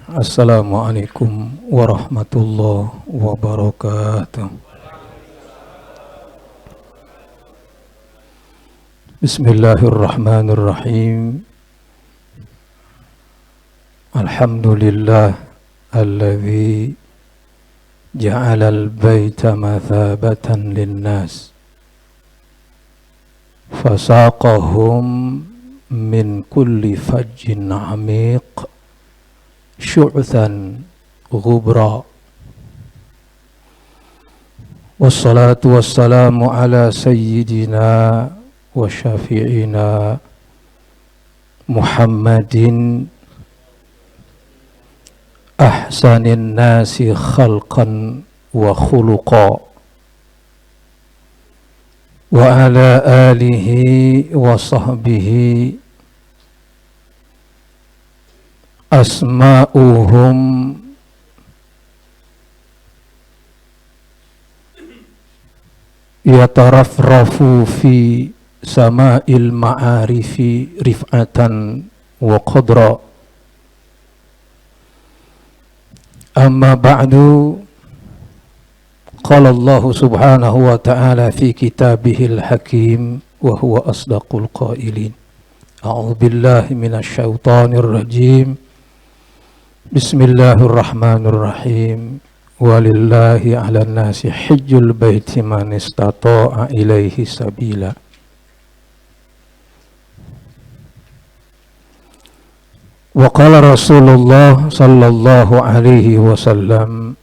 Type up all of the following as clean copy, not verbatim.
Assalamualaikum warahmatullahi wabarakatuh. Bismillahirrahmanirrahim. Alhamdulillah alladzi ja'ala al-baita mathabatan lin-nas fasaqahum min kulli fajjin 'amiq syu'than ghubra. Wassalatu wassalamu ala sayyidina wa syafi'ina Muhammadin ahsanin nasi khalqan wa khuluqa wa ala alihi wa sahbihi asma'uhum yatarafrafu fi sama'il ma'arifi rif'atan wa qadra. Amma ba'du, qala Allah subhanahu wa ta'ala fi kitabihil hakim wa huwa asdaqul qailin. A'udzu billahi minasy syaithanir rajim. Bismillahirrahmanirrahim. Walillahi 'alan nasi hajjul baiti man istata'a ilaihi sabila. Wa qala Rasulullah sallallahu alaihi wasallam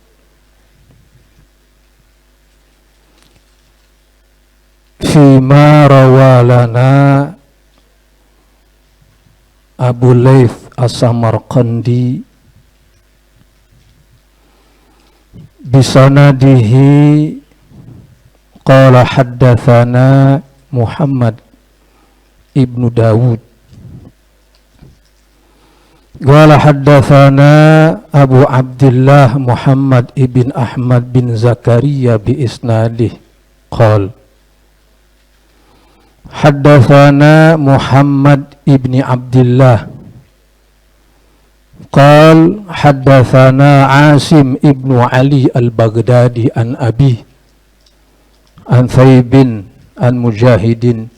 fima rawalana Abu Layth As-Samarqandi bisanadihi qala haddatsana Muhammad ibnu Dawud qala haddatsana Abu Abdullah Muhammad ibn Ahmad bin Zakaria bi isnadih qala haddatsana Muhammad ibn Abdullah qal haddatsana Asim ibnu Ali al-Baghdadi an Abi an Thaibin an Mujahidin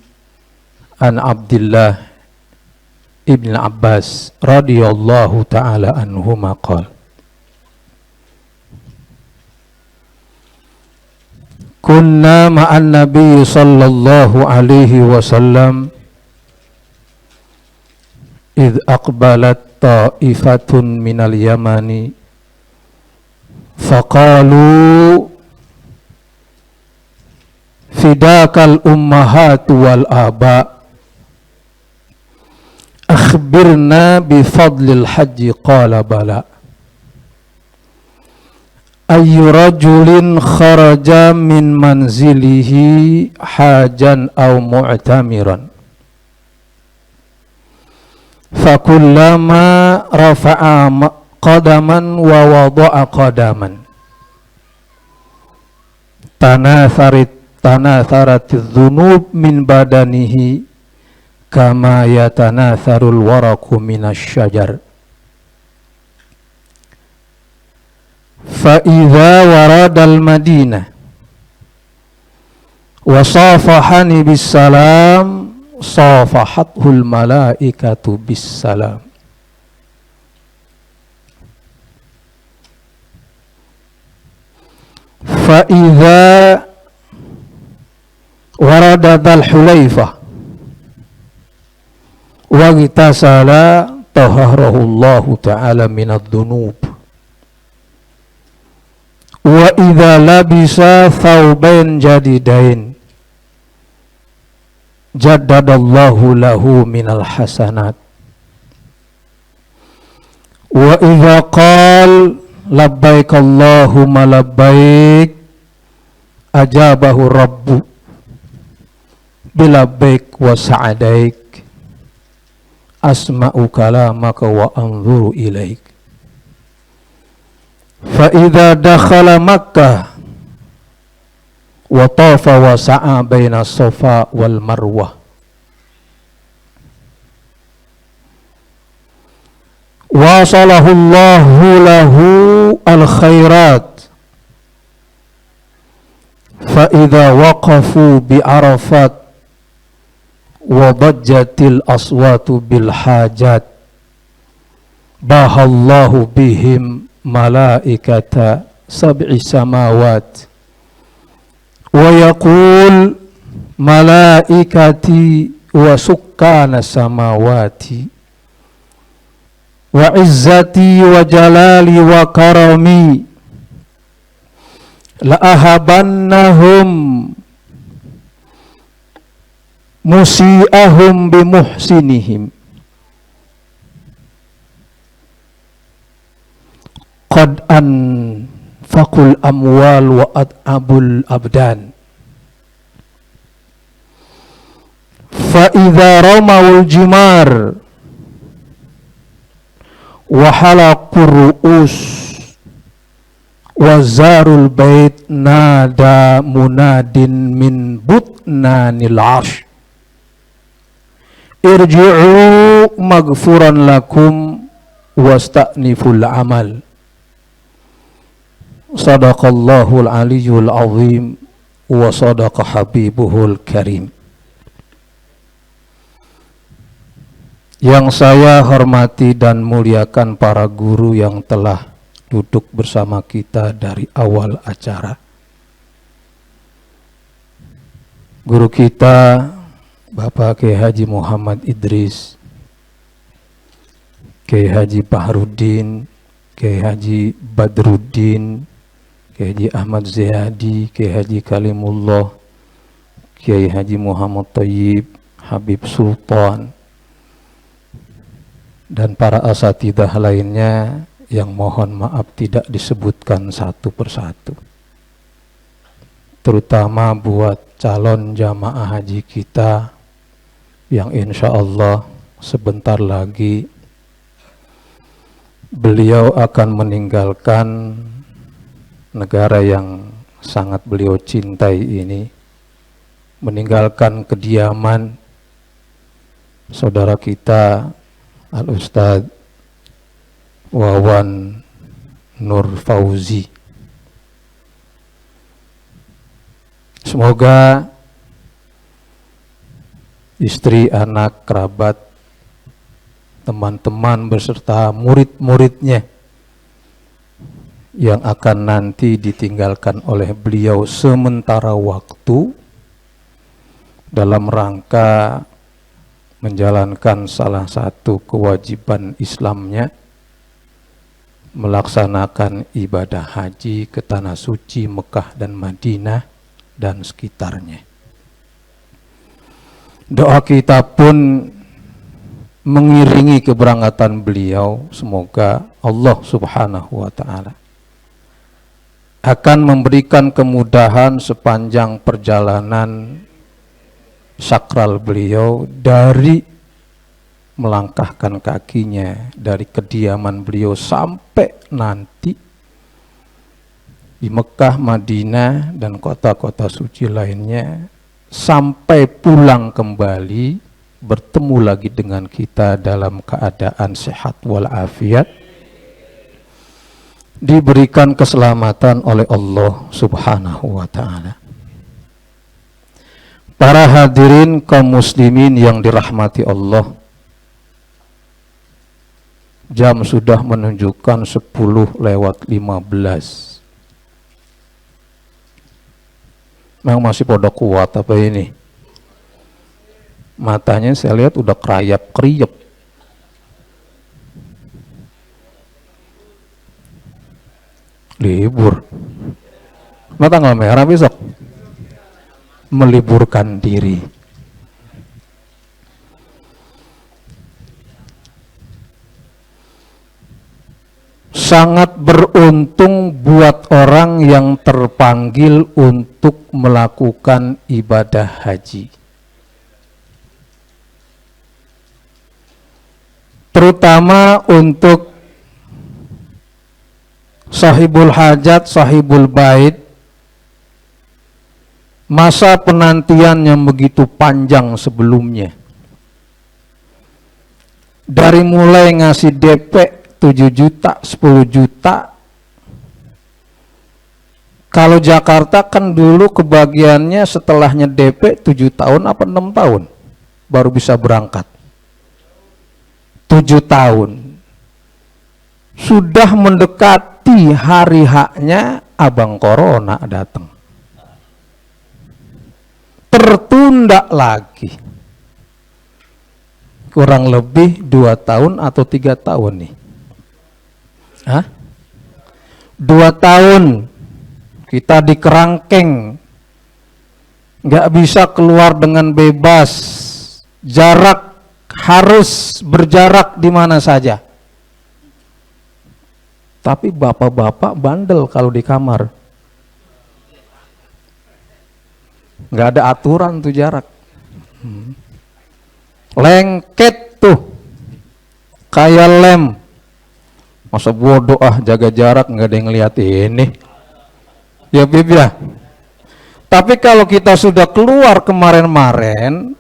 an Abdullah ibn Abbas radhiyallahu ta'ala anhuma qal kunna ma'an nabiy sallallahu alaihi wasallam idh aqbalat ta'ifatun minal yamani faqalu fidakal ummahatu wal aba akhbirna bifadlil haji qala bala ayyu rajulin kharaja min manzilihi hajan aw mu'tamiran fakullama rafa'a qadaman wa wada'a qadaman tanatharatidh dhunub min badanihi kama yatanatharul waraqu minasy syajar fa idza waradal madinah wa safahani bis salam safahathul malaikatu bis salam fa idza warada dzal hulaifah wa gitasala tahharahullahu ta'ala minadh dhunub wa idza labisa thawbain jadidain jaddadallahu lahu minal hasanat wa idza qal labbaik Allahumma labbaik ajabahu rabbu bilabbaik wa sa'adaik asma'u kalamaka wa anzuru ilaik fa idza dakhala Makkah wa tafa wa sa'a baina Safa wal Marwah wasalahullahu lahu al-khairat fa idza waqafu bi Arafat wa dajjatil aswatu bil hajat bahallahu bihim malaikata sab'i samawat wa yaqul malaikati wa sukkana samawati wa izzati wa jalali wa karami la ahabannahum musi'ahum bimuhsinihim qad anfaqul amwal wa ad'abul abdan fa idza ramawul jimar wa halaqur ru'us wa zarul bait nada munadin min butnanil arsh irji'u maghfuran lakum wasta'niful amal. Sadaqallahul aliyyul azim wa sadaqa habibuhul karim. Yang saya hormati dan muliakan para guru yang telah duduk bersama kita dari awal acara. Guru kita Bapak Kiai Haji Muhammad Idris, Kiai Haji Bahrudin, Kiai Haji Badruddin, Kiai Haji Ahmad Ziyadi, Kiai Haji Kalimullah, Kiai Haji Muhammad Thayyib, Habib Sultan, dan para asatidzah lainnya yang mohon maaf tidak disebutkan satu persatu. Terutama buat calon jamaah haji kita yang insya Allah sebentar lagi beliau akan meninggalkan negara yang sangat beliau cintai ini, meninggalkan kediaman saudara kita Al-Ustadz Wawan Nur Fauzi. Semoga istri, anak, kerabat, teman-teman beserta murid-muridnya yang akan nanti ditinggalkan oleh beliau sementara waktu dalam rangka menjalankan salah satu kewajiban Islamnya, melaksanakan ibadah haji ke tanah suci Mekah dan Madinah dan sekitarnya. Doa kita pun mengiringi keberangkatan beliau. Semoga Allah Subhanahu wa ta'ala akan memberikan kemudahan sepanjang perjalanan sakral beliau, dari melangkahkan kakinya dari kediaman beliau sampai nanti di Mekah, Madinah, dan kota-kota suci lainnya, sampai pulang kembali bertemu lagi dengan kita dalam keadaan sehat walafiat, diberikan keselamatan oleh Allah Subhanahu wa ta'ala. Para hadirin kaum muslimin yang dirahmati Allah, jam sudah menunjukkan 10:15. Memang masih pada kuat apa ini? Matanya saya lihat udah kerayap-keriyep. Libur. Mata tanggal merah besok. Meliburkan diri. Sangat beruntung buat orang yang terpanggil untuk melakukan ibadah haji. Terutama untuk sahibul hajat, sahibul bait, masa penantian yang begitu panjang sebelumnya. Dari mulai ngasih DP 7 juta, 10 juta. Kalau Jakarta kan dulu kebagiannya setelahnya DP 7 tahun apa 6 tahun baru bisa berangkat. 7 tahun. Sudah mendekati hari haknya, abang corona datang. Tertunda lagi. Kurang lebih 2 tahun atau 3 tahun nih. Hah? 2 tahun kita di kerangkeng, nggak bisa keluar dengan bebas, jarak harus berjarak di mana saja. Tapi bapak-bapak bandel kalau di kamar, nggak ada aturan tuh jarak. Lengket tuh, kayak lem. Masa bodoh jaga jarak nggak ada yang ngeliat ini. Ya Bib ya. Tapi kalau kita sudah keluar kemarin-marin,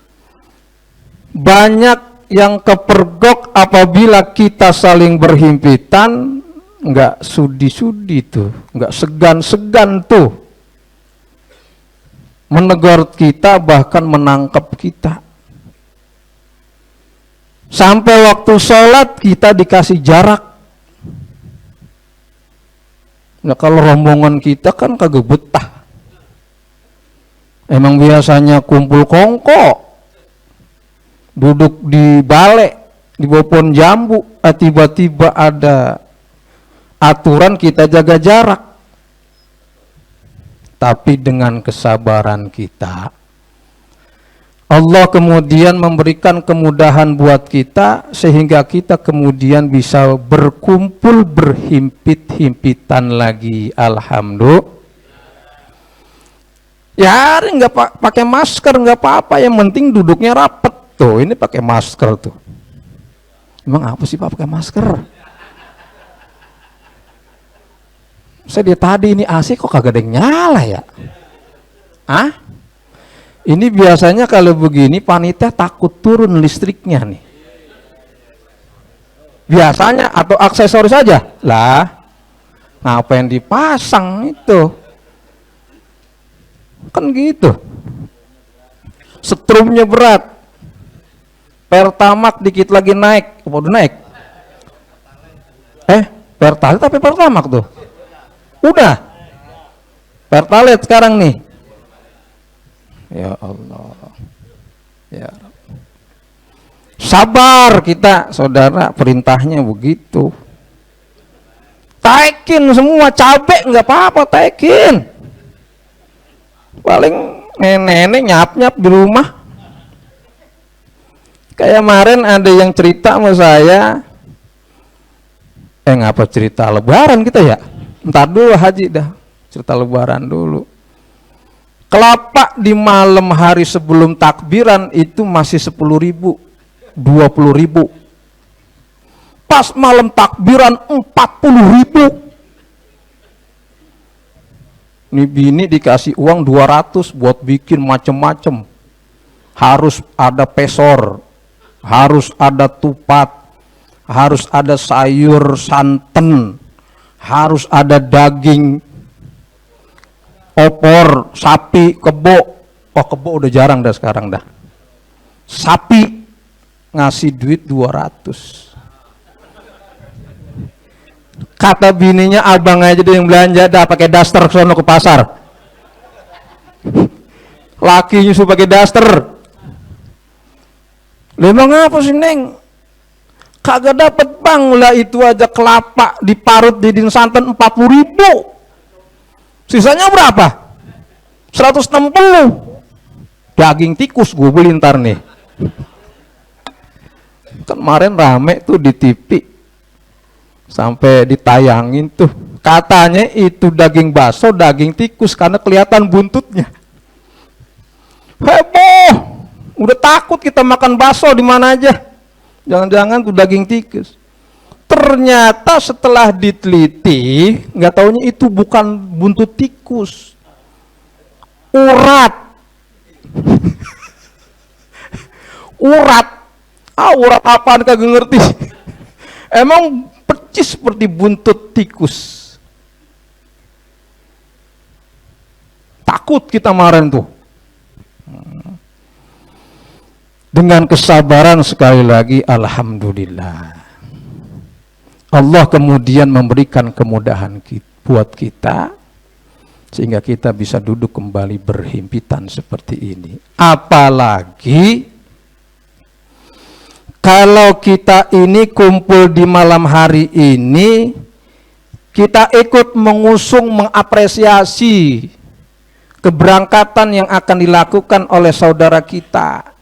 banyak yang kepergok apabila kita saling berhimpitan, nggak sudi-sudi tuh, nggak segan-segan tuh menegur kita, bahkan menangkap kita. Sampai waktu sholat kita dikasih jarak. Nah kalau rombongan kita kan kagak betah. Emang biasanya kumpul kongko, duduk di balai, di bawah pohon jambu, tiba-tiba ada aturan kita jaga jarak. Tapi dengan kesabaran kita, Allah kemudian memberikan kemudahan buat kita sehingga kita kemudian bisa berkumpul berhimpit-himpitan lagi. Alhamdulillah. Ya nggak pakai masker nggak apa-apa, yang penting duduknya rapet tuh. Ini pakai masker tuh. Emang apa sih Pak pakai masker? Saya dia tadi ini AC kok kagak ada yang nyala ya? Ini biasanya kalau begini panitia takut turun listriknya nih. Biasanya atau aksesoris saja lah. Ngapain dipasang itu? Kan gitu. Setrumnya berat. Pertamax dikit lagi naik. Udah naik? Pertalite tapi Pertamax tuh. Udah. Pertalite sekarang nih. Ya Allah, ya sabar kita saudara, perintahnya begitu. Taikin semua, cabai nggak apa-apa, taikin. Paling nenek nyap-nyap di rumah. Kayak kemarin ada yang cerita sama saya, ngapa cerita lebaran kita ya? Ntar dulu haji dah, cerita lebaran dulu. Kelapa di malam hari sebelum takbiran itu masih 10.000, 20.000. Pas malam takbiran 40.000. Ini bini dikasih uang 200 buat bikin macem-macem. Harus ada pesor, harus ada tupat, harus ada sayur santen, harus ada daging opor, sapi, kebo. Oh kebo udah jarang dah sekarang dah. Sapi ngasih duit 200. Kata bininya, abang aja deh yang belanja dah pakai daster sono ke pasar. Lakinya suruh pakai daster. Memang apa sih Neng? Kagak dapet bang lah, itu aja kelapa diparut jadiin santan 40.000. Sisanya berapa? 160. Daging tikus gue beli ntar nih. Kemarin rame tuh di TV, sampai ditayangin tuh. Katanya itu daging bakso, daging tikus karena kelihatan buntutnya. Heboh, udah takut kita makan bakso di mana aja. Jangan-jangan tuh daging tikus. Ternyata setelah diteliti, nggak taunya itu bukan buntut tikus, urat. Urat. Urat apaan kagak ngerti. Emang percis seperti buntut tikus. Takut kita kemarin tuh. Dengan kesabaran sekali lagi, alhamdulillah. Allah kemudian memberikan kemudahan buat kita, sehingga kita bisa duduk kembali berhimpitan seperti ini. Apalagi kalau kita ini kumpul di malam hari ini, kita ikut mengusung, mengapresiasi keberangkatan yang akan dilakukan oleh saudara kita.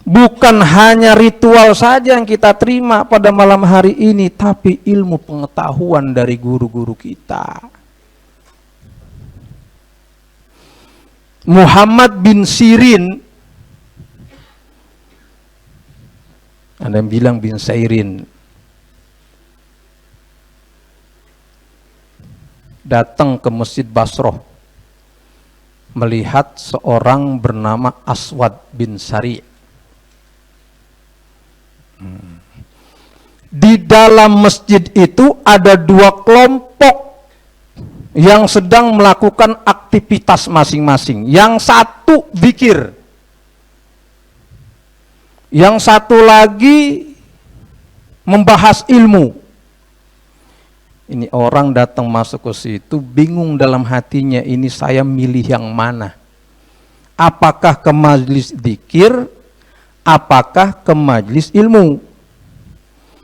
Bukan hanya ritual saja yang kita terima pada malam hari ini, tapi ilmu pengetahuan dari guru-guru kita. Muhammad bin Sirin, ada yang bilang bin Sairin, datang ke Masjid Basrah melihat seorang bernama Aswad bin Sari. Di dalam masjid itu ada dua kelompok yang sedang melakukan aktivitas masing-masing. Yang satu zikir, yang satu lagi membahas ilmu. Ini orang datang masuk ke situ bingung dalam hatinya, ini saya milih yang mana? Apakah ke majelis zikir, apakah ke majelis ilmu?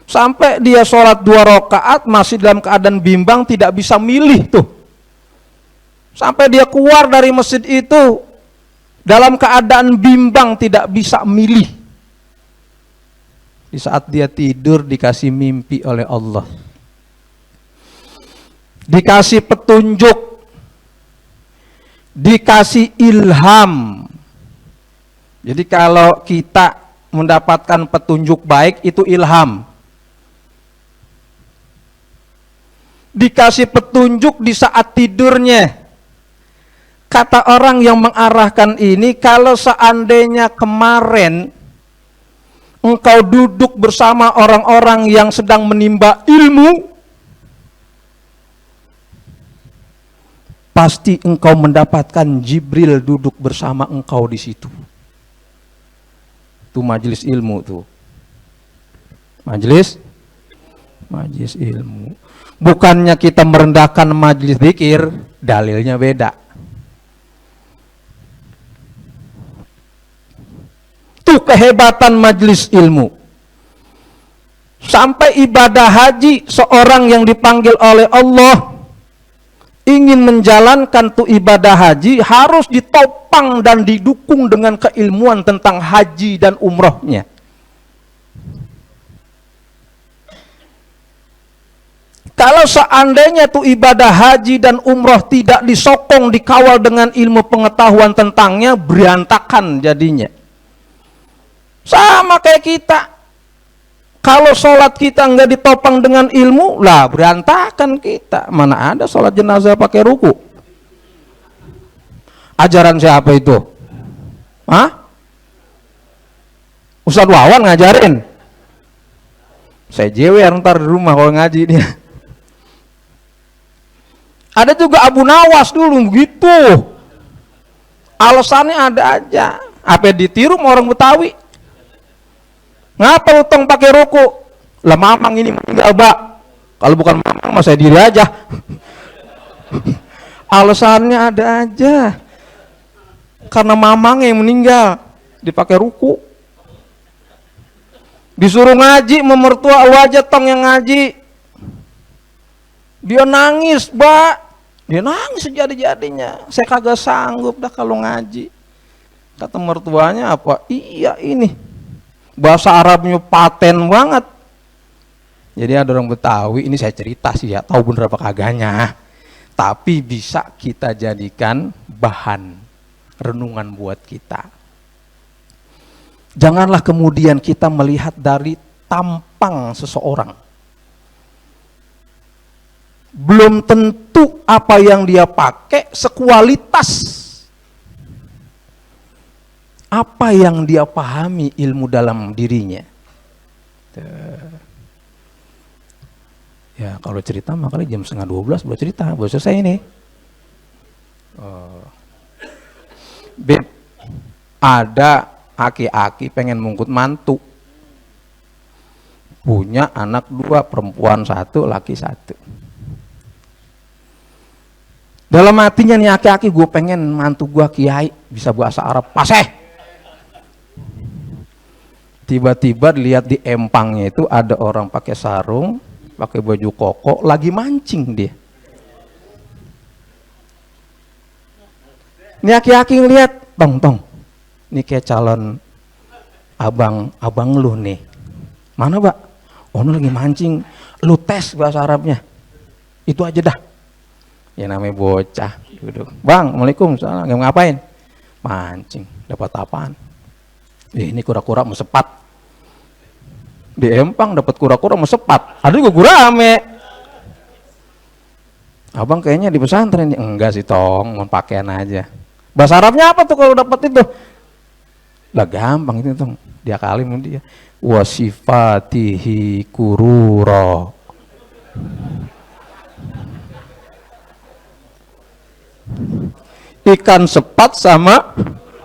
Sampai dia sholat 2 rakaat masih dalam keadaan bimbang, tidak bisa milih tuh. Sampai dia keluar dari masjid itu dalam keadaan bimbang, tidak bisa milih. Di saat dia tidur dikasih mimpi oleh Allah, dikasih petunjuk, dikasih ilham. Jadi kalau kita mendapatkan petunjuk baik itu ilham. Dikasih petunjuk di saat tidurnya. Kata orang yang mengarahkan ini, kalau seandainya kemarin engkau duduk bersama orang-orang yang sedang menimba ilmu, pasti engkau mendapatkan Jibril duduk bersama engkau di situ. Itu majelis ilmu tuh. Majelis ilmu. Bukannya kita merendahkan majelis zikir, dalilnya beda. Itu kehebatan majelis ilmu. Sampai ibadah haji, seorang yang dipanggil oleh Allah ingin menjalankan tuh ibadah haji, harus ditopang dan didukung dengan keilmuan tentang haji dan umrohnya. Kalau seandainya tuh ibadah haji dan umroh tidak disokong, dikawal dengan ilmu pengetahuan tentangnya, berantakan jadinya. Sama kayak kita. Kalau sholat kita nggak ditopang dengan ilmu, lah berantakan kita. Mana ada sholat jenazah pakai ruku? Ajaran siapa itu? Hah? Ustadz Wawan ngajarin? Saya jewer ntar di rumah kalau ngaji dia. Ada juga Abu Nawas dulu begitu. Alasannya ada aja. Apa ditiru sama orang Betawi? Ngapa lu tong pakai ruku? Lah mamang ini meninggal, Mbak. Kalau bukan mamang mah saya diri aja. Alasannya ada aja. Karena mamang yang meninggal dipakai ruku. Disuruh ngaji, memertua wajah tong yang ngaji. Dia nangis, Mbak. Dia nangis sejadi-jadinya. Saya kagak sanggup dah kalau ngaji. Kata mertuanya apa? Iya ini. Bahasa Arabnya paten banget. Jadi ada orang Betawi, ini saya cerita sih ya, tahu bener apa kagaknya. Tapi bisa kita jadikan bahan renungan buat kita. Janganlah kemudian kita melihat dari tampang seseorang. Belum tentu apa yang dia pakai sekualitas apa yang dia pahami ilmu dalam dirinya. Ya kalau cerita makanya jam 11:30 baru cerita, baru selesai ini. Beb, ada aki-aki pengen mungkut mantu, punya anak 2, perempuan 1, laki 1. Dalam hatinya nih aki-aki, gue pengen mantu gue kiai, bisa bahasa Arab paseh. Tiba-tiba lihat di empangnya itu ada orang pakai sarung, pakai baju koko, lagi mancing dia. Ini aki-aki ngeliat, tong, ini kayak calon abang lu nih. Mana, Pak? Oh, lu lagi mancing, lu tes bahasa Arabnya. Itu aja dah. Ya namanya bocah, duduk. Bang, Assalamualaikum, salam. Ngapain? Mancing. Dapat apaan? Ini kura-kura mesepat. Di empang dapat kura-kura mesepat. Ada juga gurame. Abang kayaknya di pesantren. Enggak sih, tong, mau pakaian aja. Bahasa Arabnya apa tuh kalau dapat itu? Lah gampang itu, tong. Dia kalim dia. Wasifatihi kurura. Ikan sepat sama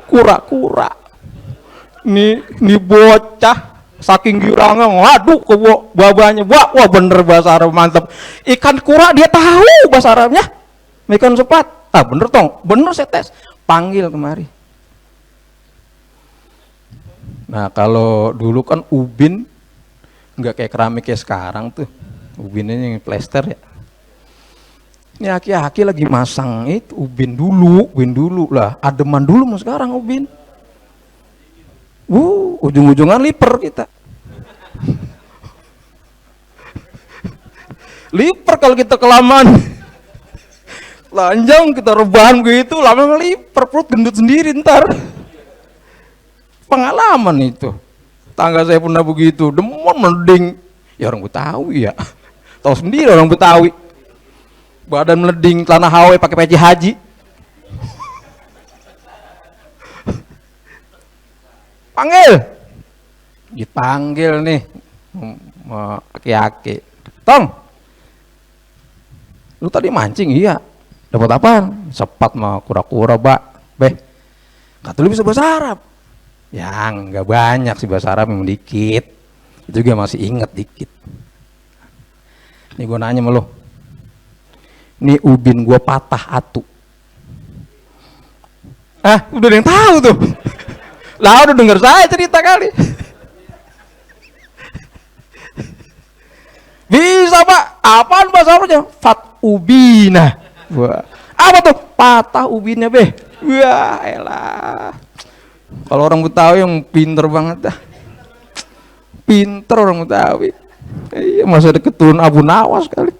kura-kura. Ini bocah saking girangnya, waduh ke babanya, wah bener bahasa Arab mantap. Ikan kura dia tahu bahasa Arabnya. Ikan sepat, bener tong, bener saya tes. Panggil kemari. Nah kalau dulu kan ubin nggak kayak keramik kayak sekarang tuh, ubinnya yang plester ya. Ini aki-aki lagi masang itu ubin dulu lah, ademan dulu mau sekarang ubin. Ujung-ujungan liper kita. Liper kalau kita kelamaan. Lanjang kita rebahan begitu, lama liper, perut gendut sendiri ntar. Pengalaman itu. Tangga saya pernah begitu, demon meleding. Ya orang Betawi ya. Tahu sendiri orang Betawi. Badan meleding, celana HW pakai peci haji. Panggil. Dipanggil nih. Aki-aki. Tong. Lu tadi mancing? Iya. Dapat apaan? Sepat sama kura-kura, Mbak. Beh. Kata lu bisa bahasa Arab. Ya, enggak banyak sih bahasa Arab, memang dikit. Itu juga masih inget dikit. Ini gue nanya sama lu. Ini ubin gue patah atu. Udah ada yang tahu tuh. Lah udah denger saya cerita kali. Bisa, Pak. Apaan bahasa Arabnya? Fat ubina. Wah. Apa tuh? Patah ubinnya, Beh. Wah, elah. Kalau orang Betawi yang pinter banget dah. Pinter orang Betawi. Iya, masa deket turun Abu Nawas kali.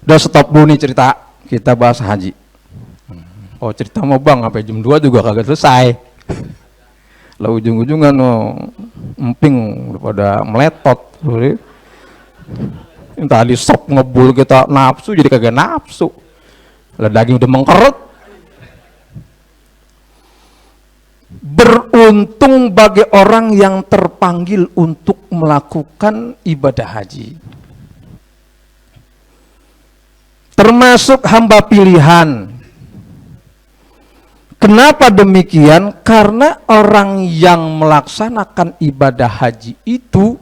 Udah stop dulu nih cerita. Kita bahas haji. Oh cerita mau bang, sampai jam 2 juga kagak selesai. Lah ujung-ujungan emping udah pada meletot. Tadi sop ngebul kita nafsu jadi kagak nafsu. Lah daging udah mengkerut. Beruntung bagi orang yang terpanggil untuk melakukan ibadah haji. Termasuk hamba pilihan. Kenapa demikian? Karena orang yang melaksanakan ibadah haji itu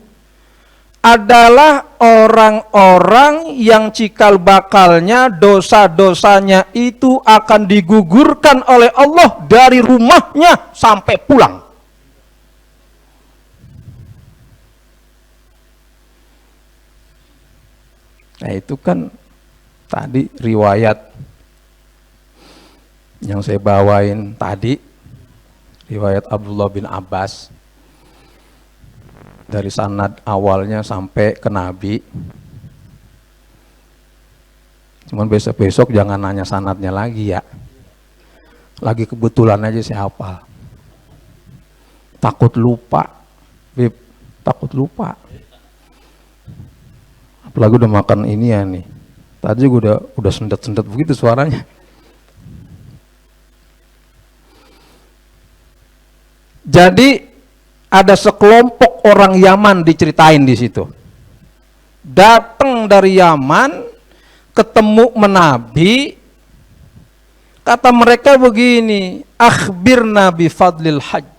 adalah orang-orang yang cikal bakalnya dosa-dosanya itu akan digugurkan oleh Allah dari rumahnya sampai pulang. Nah itu kan tadi riwayat yang saya bawain tadi, riwayat Abdullah bin Abbas dari sanad awalnya sampai ke Nabi. Cuman besok-besok jangan nanya sanadnya lagi ya. Lagi kebetulan aja saya hafal. Takut lupa, Bib, takut lupa. Apalagi udah makan ini ya nih. Tadi gue udah sendet-sendet begitu suaranya. Jadi ada sekelompok orang Yaman diceritain di situ. datang dari Yaman, ketemu menabi, kata mereka begini, akhbirna bi fadlil hajj.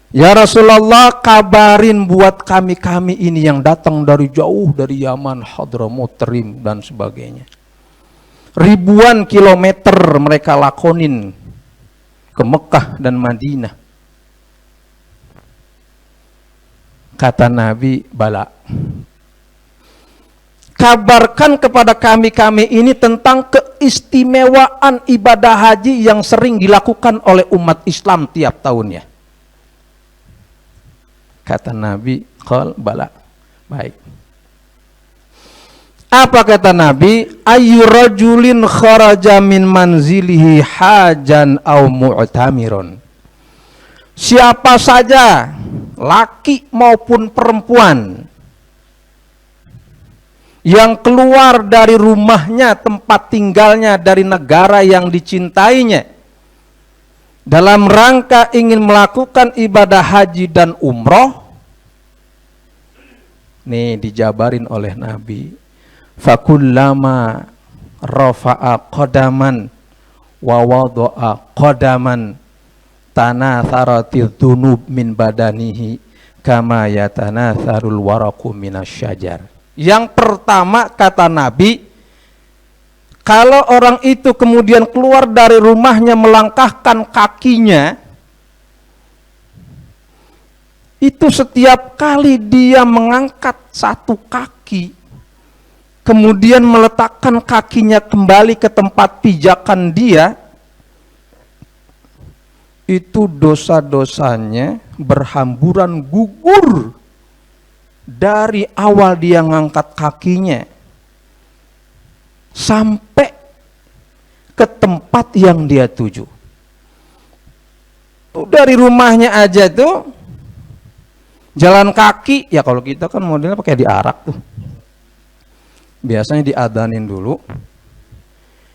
Ya Rasulullah, kabarin buat kami ini yang datang dari jauh, dari Yaman, Hadramut, Tarim, dan sebagainya. Ribuan kilometer mereka lakonin ke Mekah dan Madinah. Kata Nabi, bala. Kabarkan kepada kami ini tentang keistimewaan ibadah haji yang sering dilakukan oleh umat Islam tiap tahunnya. Kata Nabi, qal bala. Baik. Apa kata Nabi? Ayyu rajulin kharaja min manzilihi hajan au mu'tamiron. Siapa saja, laki maupun perempuan, yang keluar dari rumahnya, tempat tinggalnya, dari negara yang dicintainya, dalam rangka ingin melakukan ibadah haji dan umroh, nih dijabarin oleh Nabi, fakullama rafa'a qadaman wa wada'a qadaman tanatharatidh dhunub min badanihi kama yatanatharul waraqu minasyajar. Yang pertama kata Nabi, kalau orang itu kemudian keluar dari rumahnya melangkahkan kakinya, itu setiap kali dia mengangkat satu kaki, kemudian meletakkan kakinya kembali ke tempat pijakan dia, itu dosa-dosanya berhamburan gugur dari awal dia ngangkat kakinya sampai ke tempat yang dia tuju. Dari rumahnya aja tuh jalan kaki, ya kalau kita kan modelnya pakai diarak tuh. Biasanya diadanin dulu,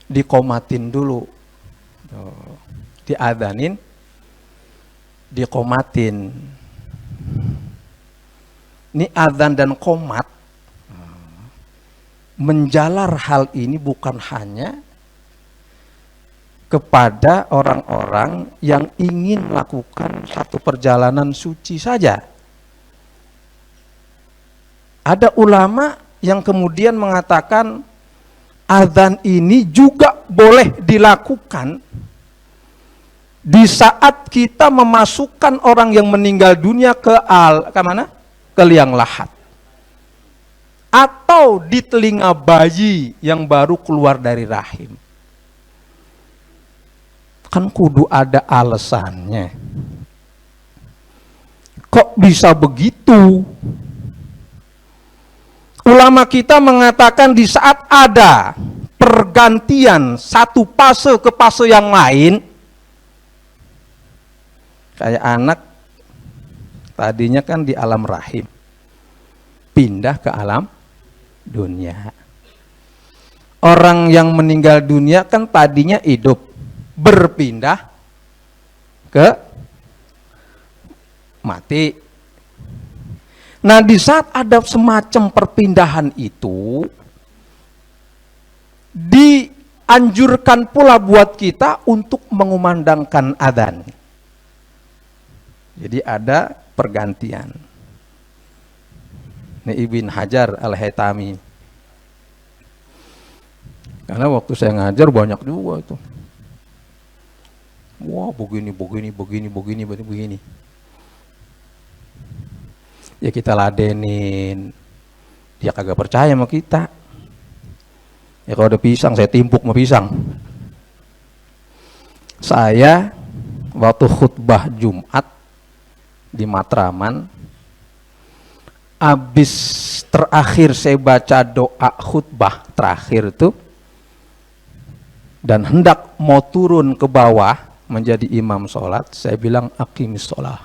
dikomatin dulu. Diadanin, dikomatin. Ini adzan dan qomat menjalar hal ini bukan hanya kepada orang-orang yang ingin melakukan satu perjalanan suci saja. Ada ulama yang kemudian mengatakan adzan ini juga boleh dilakukan di saat kita memasukkan orang yang meninggal dunia ke mana? Ke liang lahat. Atau di telinga bayi yang baru keluar dari rahim. Kan kudu ada alasannya. Kok bisa begitu? Ulama kita mengatakan di saat ada pergantian satu fase ke fase yang lain, kayak anak tadinya kan di alam rahim, pindah ke alam dunia. Orang yang meninggal dunia kan tadinya hidup, berpindah ke mati. Nah, di saat ada semacam perpindahan itu, dianjurkan pula buat kita untuk mengumandangkan adzan. Jadi ada pergantian. Ini Ibn Hajar Al-Haytami. Karena waktu saya ngajar banyak juga itu. Wah, begini. Ya kita ladenin. Dia kagak percaya sama kita. Ya kalau ada pisang, saya timpuk sama pisang. Saya waktu khutbah Jumat di Matraman, habis terakhir saya baca doa khutbah terakhir itu, dan hendak mau turun ke bawah menjadi imam sholat, saya bilang aqimis sholat.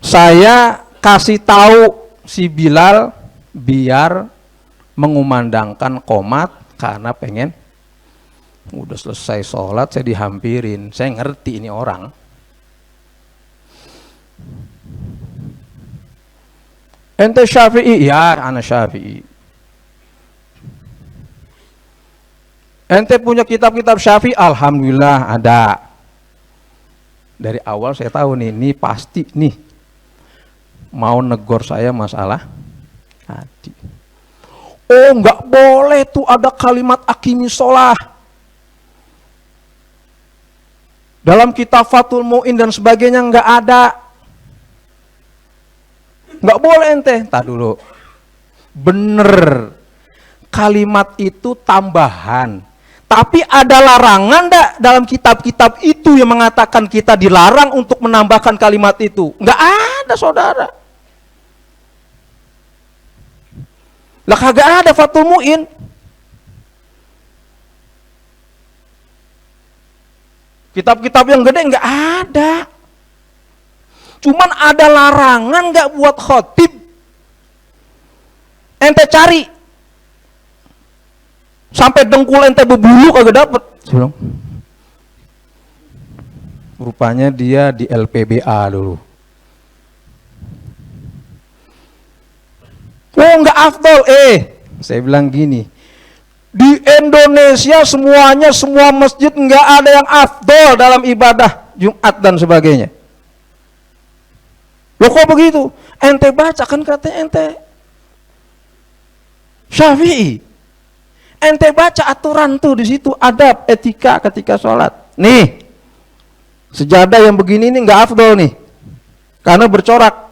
Saya kasih tahu si Bilal biar mengumandangkan qomat karena pengen udah selesai sholat saya dihampirin. Saya ngerti ini orang. Ente Syafi'i? Ya, ana Syafi'i. Ente punya kitab-kitab Syafi'i? Alhamdulillah ada. Dari awal saya tahu nih, ini pasti nih mau negor saya masalah hati. Oh, nggak boleh tuh ada kalimat akimisholah dalam kitab Fathul Mu'in dan sebagainya, nggak ada. Nggak boleh ente. Tah dulu. Bener. Kalimat itu tambahan. Tapi ada larangan enggak dalam kitab-kitab itu yang mengatakan kita dilarang untuk menambahkan kalimat itu? Nggak ada, saudara. Lah kagak ada Fathul Mu'in. Kitab-kitab yang gede nggak ada. Cuman ada larangan nggak buat khotib. Ente cari sampai dengkul ente berbulu kagak dapet. Rupanya dia di LPBA dulu. Oh, nggak afdol. Saya bilang gini, di Indonesia semuanya, semua masjid nggak ada yang afdol dalam ibadah Jumat dan sebagainya. Loh kok begitu? Ente baca kan katanya ente Syafi'i. Ente baca aturan tuh di situ, adab etika ketika sholat. Nih, sejadah yang begini nih nggak afdol nih, karena bercorak.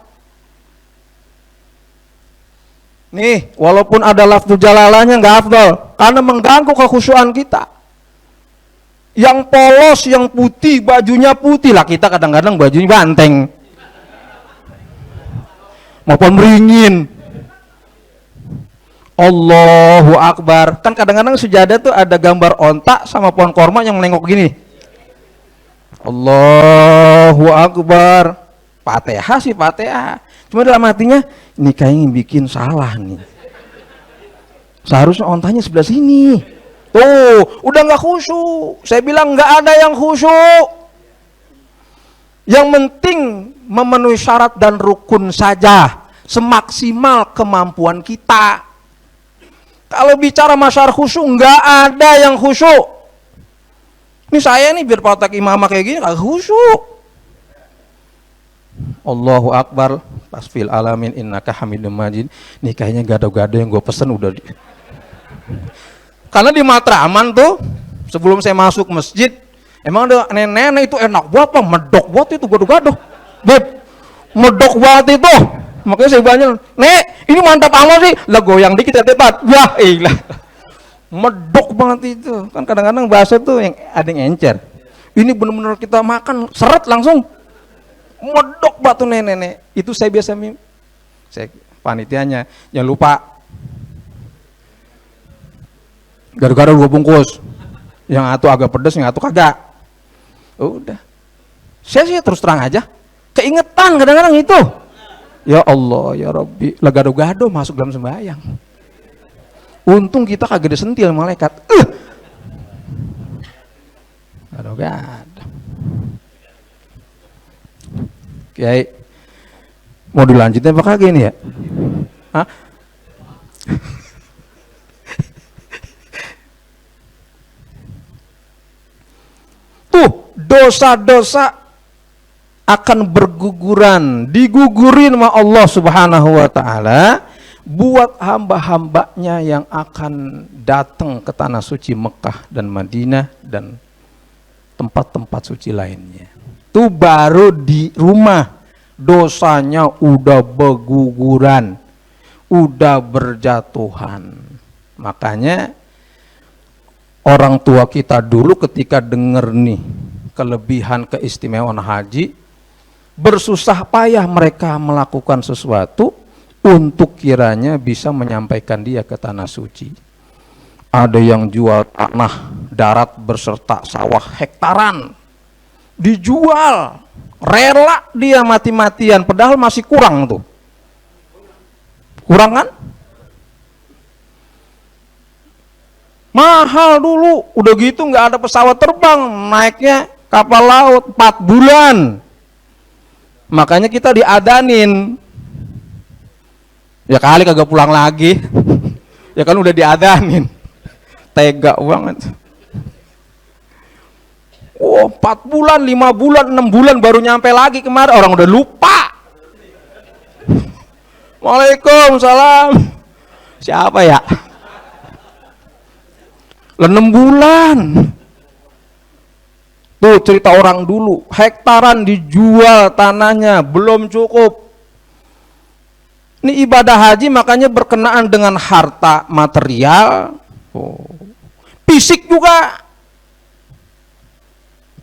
Nih, walaupun ada lafzul jalalahnya nggak afdol, karena mengganggu kekhusyuan kita. Yang polos, yang putih, bajunya putih lah, kita kadang-kadang bajunya banteng, maupun beringin. Allahu Akbar. Kan kadang-kadang sejadah tuh ada gambar ontak sama pohon korma yang menengok gini. Allahu Akbar. Fatihah sih Fatihah. Cuma dalam hatinya, ini kayaknya bikin salah nih. Seharusnya ontanya sebelah sini. Tuh, udah nggak khusyuk. Saya bilang nggak ada yang khusyuk. Yang penting memenuhi syarat dan rukun saja, semaksimal kemampuan kita. Kalau bicara masalah khusyuk, nggak ada yang khusyuk. Ini saya nih biar praktek imamah kayak gini nggak khusyuk. Allahu Akbar, tasfil alamin innaka hamidum majid. Nih kayaknya gado-gado yang gue pesen udah di... Karena di Matraman tuh sebelum saya masuk masjid, emang ada nenek-nenek itu enak buat apa? Medok buat itu gado-gado. Beb, medok banget itu. Makanya saya banyak, nek ini mantap amat sih, lah goyang dikit ya tepat, wah ilah, medok banget itu. Kan kadang-kadang bahasa tuh yang ada yang encer. Ini benar-benar kita makan seret langsung, medok batu nenek-nenek. Itu saya biasa saya panitianya, jangan lupa gara-gara 2 bungkus, yang satu agak pedes, yang satu kagak. Udah, saya sih terus terang aja, keingetan kadang-kadang itu. Ya Allah, ya Rabbi, lah gado-gado masuk dalam sembahyang. Untung kita kagak disentil malaikat. Gado-gado. Kiai, mau dilanjutin apa kagak ini ya? Hah? Tuh, dosa-dosa akan berguguran, digugurin sama Allah Subhanahu wa Ta'ala buat hamba-hambanya yang akan datang ke tanah suci Mekah dan Madinah dan tempat-tempat suci lainnya. Itu baru di rumah dosanya udah berguguran, udah berjatuhan. Makanya orang tua kita dulu ketika denger nih kelebihan keistimewaan haji, bersusah payah mereka melakukan sesuatu untuk kiranya bisa menyampaikan dia ke tanah suci. Ada yang jual tanah darat berserta sawah hektaran, dijual, rela dia mati-matian, padahal masih kurang tuh. Kurang kan? Mahal dulu, udah gitu nggak ada pesawat terbang, naiknya kapal laut 4 bulan. Makanya kita diadanin. Ya kali kagak pulang lagi. Ya kan udah diadanin. Tega banget. Oh, 4 bulan, 5 bulan, 6 bulan baru nyampe lagi kemarin, orang udah lupa. Waalaikumsalam. Siapa ya? 6 bulan. Tuh cerita orang dulu, hektaran dijual tanahnya, belum cukup. Ini ibadah haji makanya berkenaan dengan harta material, fisik juga.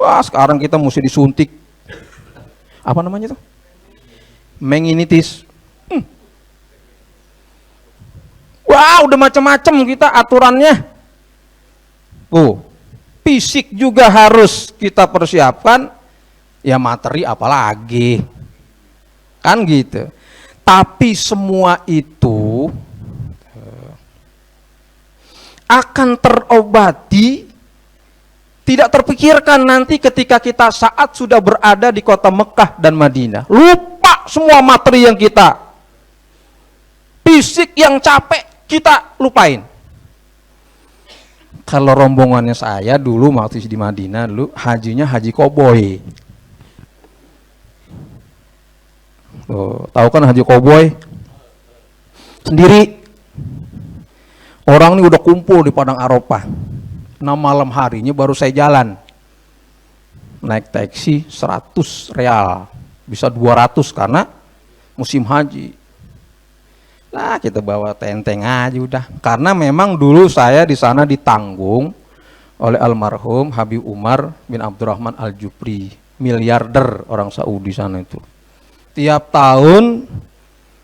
Wah, sekarang kita mesti disuntik. Apa namanya tuh? Meningitis. Wah, udah macam-macam kita aturannya. Fisik juga harus kita persiapkan. Ya materi apalagi. Kan gitu. Tapi semua itu akan terobati, tidak terpikirkan nanti ketika kita saat sudah berada di kota Mekah dan Madinah. Lupa semua materi yang kita, fisik yang capek kita lupain. Kalau rombongannya saya dulu waktu di Madinah dulu, hajinya haji koboi. Tahu kan haji koboi? Sendiri. Orang ini udah kumpul di Padang Arafah. Malam harinya baru saya jalan. Naik taksi 100 real. Bisa 200 karena musim haji. Nah, kita bawa tenteng aja udah. Karena memang dulu saya di sana ditanggung oleh almarhum Habib Umar bin Abdurrahman Al-Jufri, miliarder orang Saudi sana itu. Tiap tahun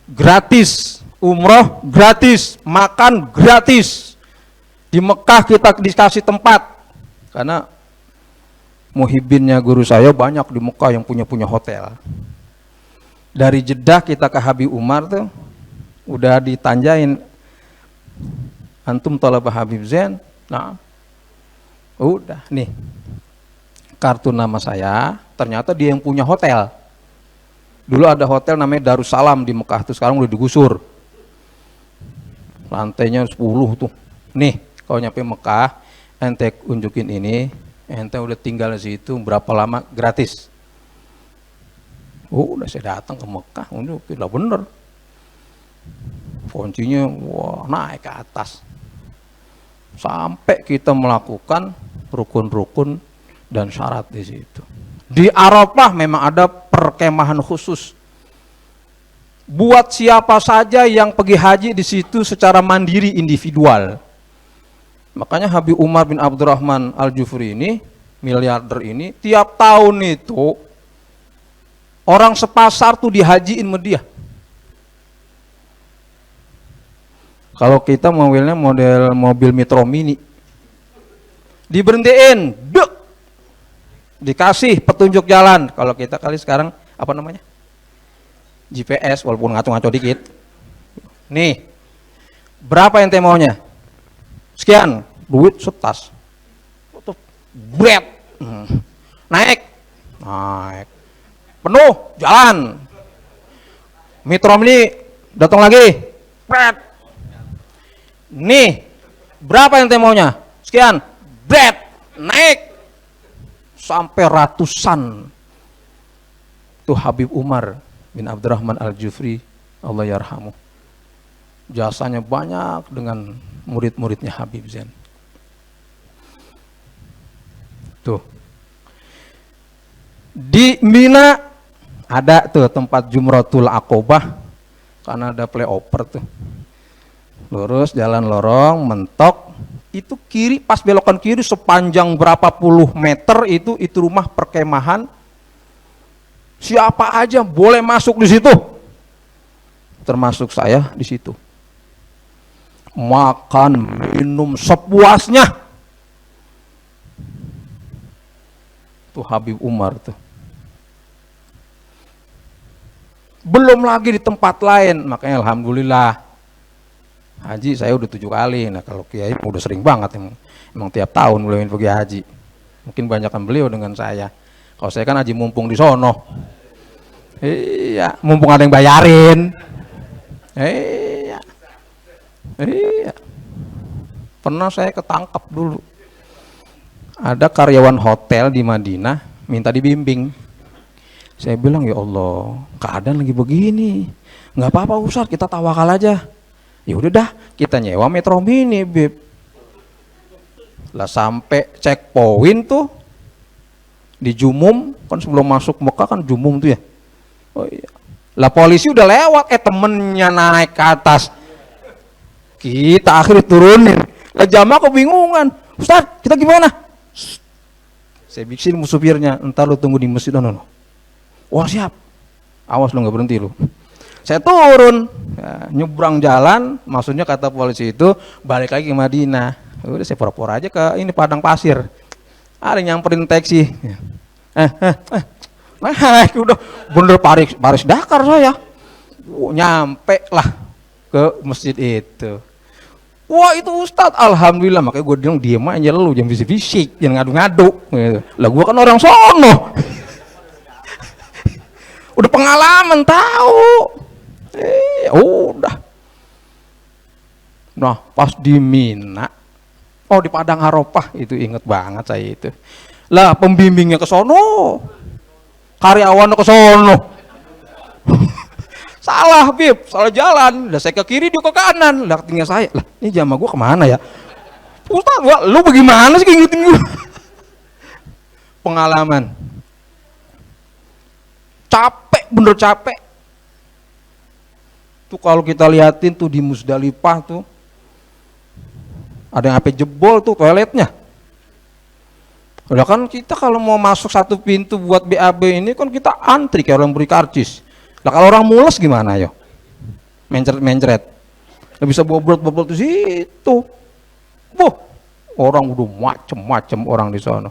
gratis, umroh gratis, makan gratis. Di Mekah kita dikasih tempat. Karena muhibbinnya guru saya banyak di Mekah yang punya hotel. Dari Jeddah kita ke Habib Umar tuh udah ditanjain, antum talabah Habib Zain. Nah, udah nih kartu nama saya, ternyata dia yang punya hotel. Dulu ada hotel namanya Darussalam di Mekah tuh, sekarang udah digusur. Lantainya 10 tuh. Nih, kalau nyampe Mekah, ente unjukin ini, ente udah tinggal di situ berapa lama gratis. Udah saya datang ke Mekah, unjukin lah bener. Kuncinya wah naik ke atas. Sampai kita melakukan rukun-rukun dan syarat di situ. Di Arafah memang ada perkemahan khusus. Buat siapa saja yang pergi haji di situ secara mandiri individual. Makanya Habib Umar bin Abdurrahman Al-Jufri ini, miliarder ini, tiap tahun itu orang sepasar tuh dihajiin sama dia. Kalau kita mobilnya model mobil Metro Mini, diberhentiin, dikasih petunjuk jalan. Kalau kita kali sekarang apa namanya? GPS, walaupun ngaco-ngaco dikit. Nih, berapa ente maunya? Sekian, duit setas. Bret, naik, penuh, jalan. Metro Mini datang lagi, bret. Nih, berapa ente maunya? Sekian, bret, naik. Sampai ratusan. Tuh Habib Umar bin Abdurrahman Al-Jufri, Allah yarhamu. Jasanya banyak dengan murid-muridnya Habib Zain. Tuh. Di Mina ada tuh tempat Jumratul Aqobah, karena ada playover tuh. Lurus jalan lorong, mentok, itu kiri, pas belokan kiri sepanjang berapa puluh meter itu rumah perkemahan. Siapa aja boleh masuk di situ, termasuk saya di situ. Makan, minum sepuasnya. Tuh Habib Umar tuh. Belum lagi di tempat lain, makanya alhamdulillah. Haji saya udah 7 kali. Nah kalau kiai udah sering banget emang tiap tahun beliau pergi haji. Mungkin banyakkan beliau dengan saya. Kalau saya kan haji mumpung di sono. Iya, mumpung ada yang bayarin. Iya. Pernah saya ketangkap dulu. Ada karyawan hotel di Madinah minta dibimbing. Saya bilang, ya Allah, keadaan lagi begini, nggak apa-apa Ustaz, kita tawakal aja. Ya udah dah, kita nyewa Metro Mini, Bib. Lah sampai checkpoint tuh di Jumum, kan sebelum masuk Mekah kan Jumum tuh ya. Oh iya. Lah polisi udah lewat, temennya naik ke atas. Kita akhirnya turunin. Lah jamaah kebingungan. Ustaz, kita gimana? Saya bikin supirnya, entar lu tunggu di masjid. No. Wah siap. Awas lu nggak berhenti lu. Saya turun, ya, nyebrang jalan, maksudnya kata polisi itu balik lagi ke Madinah. Udah saya pura-pura aja ke ini padang pasir. Ada yang nyamperin taksi. Nah, udah bener Paris Dakar saya. Nyampe lah ke masjid itu. Wah itu Ustadz, alhamdulillah, makanya gue bilang diem aja lu, jangan bisik-bisik, jangan ngadu-ngadu. Gitu. Lah gue kan orang sono, udah pengalaman tahu. Udah. Nah pas di Mina, di Padang Arafah itu inget banget saya itu. Lah pembimbingnya ke sono, karyawannya ke sono. Salah Bib, salah jalan. Lah saya ke kiri, dia ke kanan. Lah tinggal saya. Lah ini jamaah gua kemana ya? Ustaz, lu bagaimana sih ngingetin gua? Pengalaman. Capek, bener capek. Tuh kalau kita liatin tuh di Musdalifah tuh, ada yang sampai jebol tuh toiletnya. Udah kan kita kalau mau masuk satu pintu buat BAB ini kan kita antri kayak orang beri karcis. Lah kalau orang mules gimana yo? Mencret. Nggak bisa bobrot di situ. Orang udah macem-macem orang di sana.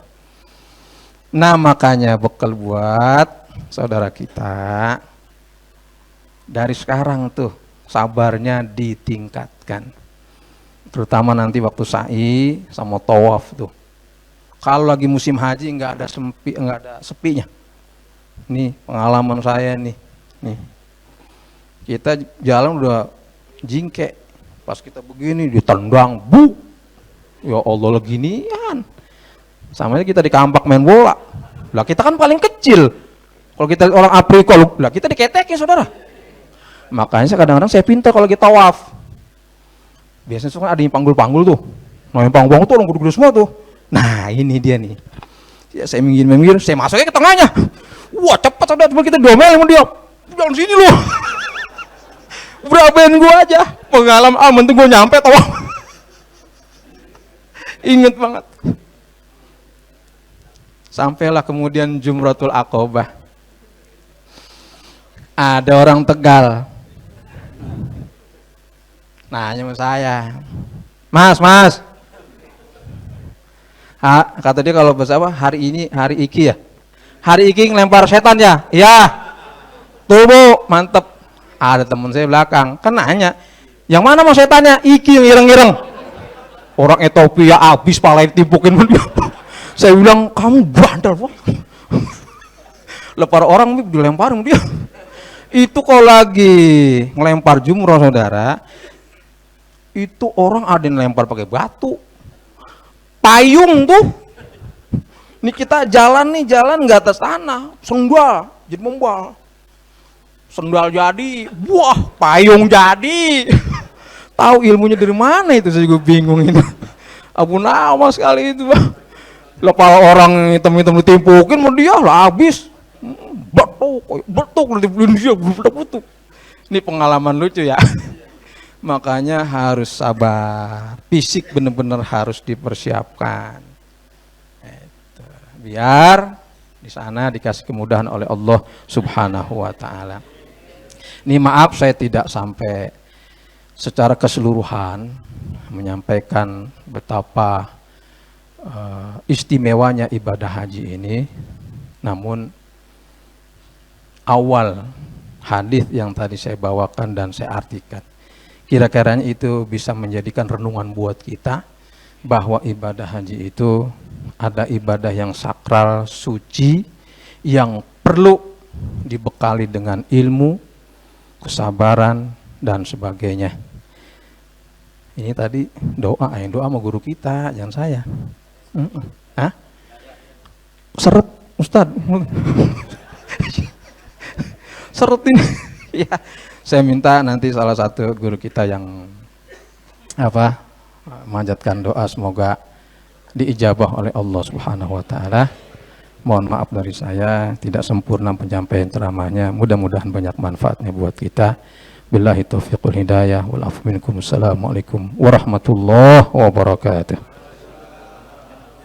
Nah makanya bekal buat saudara kita dari sekarang tuh sabarnya ditingkatkan. Terutama nanti waktu sa'i sama tawaf tuh. Kalau lagi musim haji nggak ada sepinya. Nih pengalaman saya nih. Kita jalan udah jingke, pas kita begini ditendang, ya Allah leginian. Sama kita di kampak main bola. Lah kita kan paling kecil. Kalau kita orang Afrika, lah kita diketekin saudara. Makanya kadang-kadang saya pintar kalau kita tawaf. Biasanya kan ada yang panggul-panggul tuh. Nah yang panggul tuh orang gede-gede semua tuh. Nah ini dia nih. Ya, saya minggir, saya masuknya ke tengahnya. Wah cepat saudara, coba kita domel sama dia. Jangan sini loh. Berabain gua aja. Pengalaman penting gua nyampe tawaf. Ingat banget. Sampailah kemudian Jumratul Aqobah. Ada orang Tegal. Nanya sama saya. Mas. Kata dia kalau bahasa apa? Hari iki ya. Hari iki ngelempar setan ya? Iya. Tuh Bu, mantep. Ada temen saya belakang, kan nanya, yang mana mau setannya? Iki yang ireng-ireng. Orang Ethiopia abis pala timpukin dia. Saya bilang, kamu bandel Bu. Lepar orang dilemparin dia. Itu kalau lagi ngelempar jumroh saudara, itu orang ada yang lempar pakai batu, payung tuh. Ini kita jalan nggak atas tanah, sendal, jadi membal. Sendal jadi, payung jadi. Tahu ilmunya dari mana itu, saya juga bingung itu. Abu nama sekali itu, Bang. Lepas orang hitam-hitam ditimpukin mau dia lah habis. Betul dia betul. Ini pengalaman lucu ya. Makanya harus sabar. Fisik benar-benar harus dipersiapkan. Biar di sana dikasih kemudahan oleh Allah Subhanahu wa taala. Ini maaf saya tidak sampai secara keseluruhan menyampaikan betapa istimewanya ibadah haji ini. Namun awal hadis yang tadi saya bawakan dan saya artikan, kira-kiranya itu bisa menjadikan renungan buat kita bahwa ibadah haji itu ada ibadah yang sakral, suci, yang perlu dibekali dengan ilmu, kesabaran, dan sebagainya. Ini tadi doa, yang doa sama guru kita, jangan saya. Hah? Seret, Ustadz. Seret ini. Ya, saya minta nanti salah satu guru kita yang manjatkan doa semoga diijabah oleh Allah Subhanahu wa taala. Mohon maaf dari saya, tidak sempurna penyampaian ceramahnya. Mudah-mudahan banyak manfaatnya buat kita. Billahi taufiqul hidayah wal afu minkum. Assalamualaikum warahmatullahi wabarakatuh.